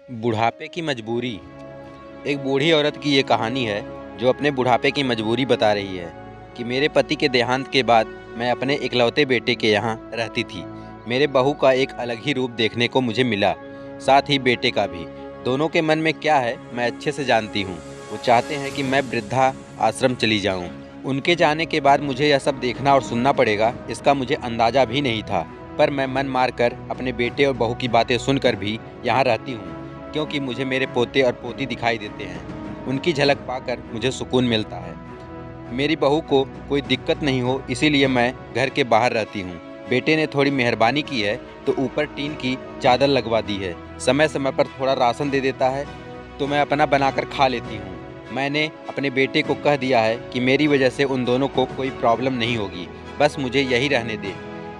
बुढ़ापे की मजबूरी। एक बूढ़ी औरत की ये कहानी है जो अपने बुढ़ापे की मजबूरी बता रही है कि मेरे पति के देहांत के बाद मैं अपने इकलौते बेटे के यहाँ रहती थी। मेरे बहू का एक अलग ही रूप देखने को मुझे मिला, साथ ही बेटे का भी। दोनों के मन में क्या है मैं अच्छे से जानती हूँ। वो चाहते हैं कि मैं वृद्धा आश्रम चली जाऊँ। उनके जाने के बाद मुझे यह सब देखना और सुनना पड़ेगा, इसका मुझे अंदाज़ा भी नहीं था। पर मैं मन मार कर अपने बेटे और बहू की बातें सुनकर भी यहाँ रहती हूँ, क्योंकि मुझे मेरे पोते और पोती दिखाई देते हैं। उनकी झलक पाकर मुझे सुकून मिलता है। मेरी बहू को कोई दिक्कत नहीं हो इसीलिए मैं घर के बाहर रहती हूँ। बेटे ने थोड़ी मेहरबानी की है तो ऊपर टीन की चादर लगवा दी है। समय समय पर थोड़ा राशन दे देता है तो मैं अपना बनाकर खा लेती हूँ। मैंने अपने बेटे को कह दिया है कि मेरी वजह से उन दोनों को कोई प्रॉब्लम नहीं होगी, बस मुझे यही रहने दे,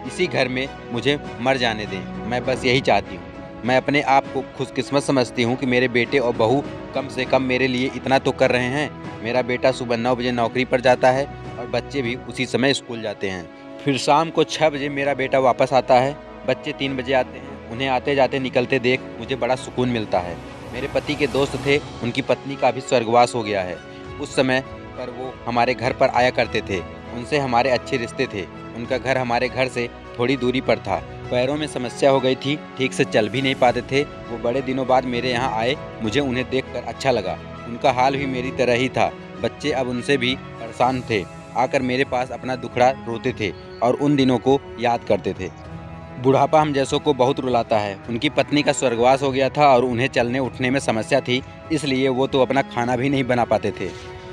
इसी घर में मुझे मर जाने दें। मैं बस यही चाहती हूँ। मैं अपने आप को खुशकिस्मत समझती हूँ कि मेरे बेटे और बहू कम से कम मेरे लिए इतना तो कर रहे हैं। मेरा बेटा सुबह 9 बजे नौकरी पर जाता है और बच्चे भी उसी समय स्कूल जाते हैं। फिर शाम को 6 बजे मेरा बेटा वापस आता है। बच्चे 3 बजे आते हैं। उन्हें आते जाते निकलते देख मुझे बड़ा सुकून मिलता है। मेरे पति के दोस्त थे, उनकी पत्नी का भी स्वर्गवास हो गया है। उस समय पर वो हमारे घर पर आया करते थे। उनसे हमारे अच्छे रिश्ते थे। उनका घर हमारे घर से थोड़ी दूरी पर था। पैरों में समस्या हो गई थी, ठीक से चल भी नहीं पाते थे। वो बड़े दिनों बाद मेरे यहाँ आए। मुझे उन्हें देखकर अच्छा लगा। उनका हाल भी मेरी तरह ही था। बच्चे अब उनसे भी परेशान थे। आकर मेरे पास अपना दुखड़ा रोते थे और उन दिनों को याद करते थे। बुढ़ापा हम जैसों को बहुत रुलाता है। उनकी पत्नी का स्वर्गवास हो गया था और उन्हें चलने उठने में समस्या थी, इसलिए वो तो अपना खाना भी नहीं बना पाते थे।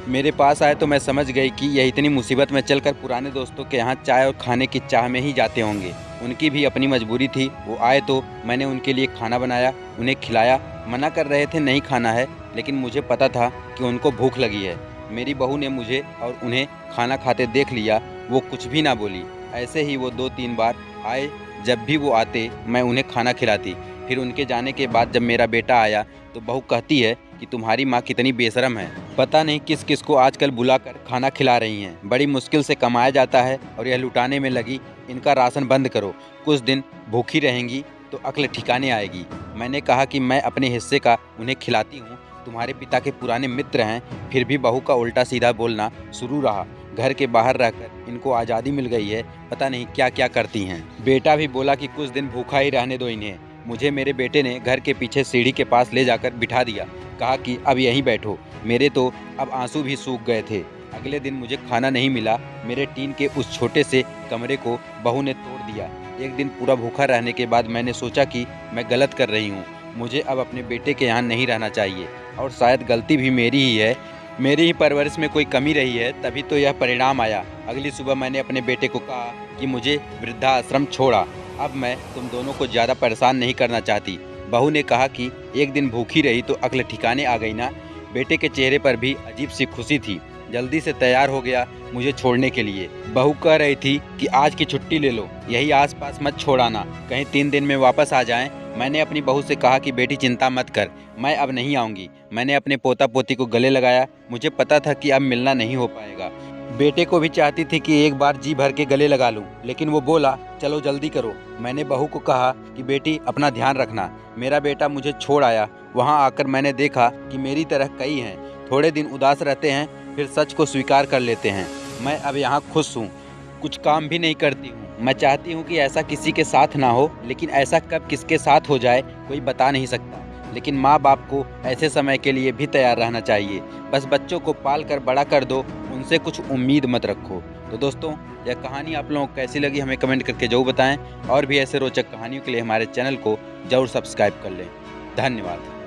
मेरे पास आए तो मैं समझ गई कि यह इतनी मुसीबत में चलकर पुराने दोस्तों के यहाँ चाय और खाने की चाह में ही जाते होंगे। उनकी भी अपनी मजबूरी थी। वो आए तो मैंने उनके लिए खाना बनाया, उन्हें खिलाया। मना कर रहे थे नहीं खाना है, लेकिन मुझे पता था कि उनको भूख लगी है। मेरी बहू ने मुझे और उन्हें खाना खाते देख लिया। वो कुछ भी ना बोली। ऐसे ही वो 2-3 बार आए। जब भी वो आते मैं उन्हें खाना खिलाती। फिर उनके जाने के बाद जब मेरा बेटा आया तो बहू कहती है कि तुम्हारी माँ कितनी बेशरम है, पता नहीं किस किस को आजकल बुलाकर खाना खिला रही हैं। बड़ी मुश्किल से कमाया जाता है और यह लुटाने में लगी। इनका राशन बंद करो, कुछ दिन भूखी रहेंगी तो अक्ल ठिकाने आएगी। मैंने कहा कि मैं अपने हिस्से का उन्हें खिलाती हूँ, तुम्हारे पिता के पुराने मित्र हैं। फिर भी बहू का उल्टा सीधा बोलना शुरू रहा। घर के बाहर रहकर इनको आज़ादी मिल गई है, पता नहीं क्या क्या करती हैं। बेटा भी बोला कि कुछ दिन भूखा ही रहने दो इन्हें। मुझे मेरे बेटे ने घर के पीछे सीढ़ी के पास ले जाकर बिठा दिया। कहा कि अब यहीं बैठो। मेरे तो अब आंसू भी सूख गए थे। अगले दिन मुझे खाना नहीं मिला। मेरे टीन के उस छोटे से कमरे को बहू ने तोड़ दिया। एक दिन पूरा भूखा रहने के बाद मैंने सोचा कि मैं गलत कर रही हूँ। मुझे अब अपने बेटे के यहाँ नहीं रहना चाहिए और शायद गलती भी मेरी ही है। मेरी ही परवरिश में कोई कमी रही है, तभी तो यह परिणाम आया। अगली सुबह मैंने अपने बेटे को कहा कि मुझे वृद्धाश्रम छोड़ा। अब मैं तुम दोनों को ज़्यादा परेशान नहीं करना चाहती। बहू ने कहा कि एक दिन भूखी रही तो अक्ल ठिकाने आ गई ना। बेटे के चेहरे पर भी अजीब सी खुशी थी। जल्दी से तैयार हो गया मुझे छोड़ने के लिए। बहू कह रही थी कि आज की छुट्टी ले लो, यही आसपास मत छोड़ाना, कहीं 3 दिन में वापस आ जाएं। मैंने अपनी बहू से कहा कि बेटी चिंता मत कर, मैं अब नहीं आऊँगी। मैंने अपने पोता पोती को गले लगाया। मुझे पता था कि अब मिलना नहीं हो पाएगा। बेटे को भी चाहती थी कि एक बार जी भर के गले लगा लूं, लेकिन वो बोला चलो जल्दी करो। मैंने बहू को कहा कि बेटी अपना ध्यान रखना। मेरा बेटा मुझे छोड़ आया। वहाँ आकर मैंने देखा कि मेरी तरह कई हैं। थोड़े दिन उदास रहते हैं, फिर सच को स्वीकार कर लेते हैं। मैं अब यहाँ खुश हूँ, कुछ काम भी नहीं करती हूँ। मैं चाहती हूँ कि ऐसा किसी के साथ ना हो, लेकिन ऐसा कब किसके साथ हो जाए कोई बता नहीं सकता। लेकिन माँ बाप को ऐसे समय के लिए भी तैयार रहना चाहिए। बस बच्चों को पाल कर बड़ा कर दो, उनसे कुछ उम्मीद मत रखो। तो दोस्तों, यह कहानी आप लोगों को कैसी लगी हमें कमेंट करके जरूर बताएं और भी ऐसे रोचक कहानियों के लिए हमारे चैनल को जरूर सब्सक्राइब कर लें। धन्यवाद।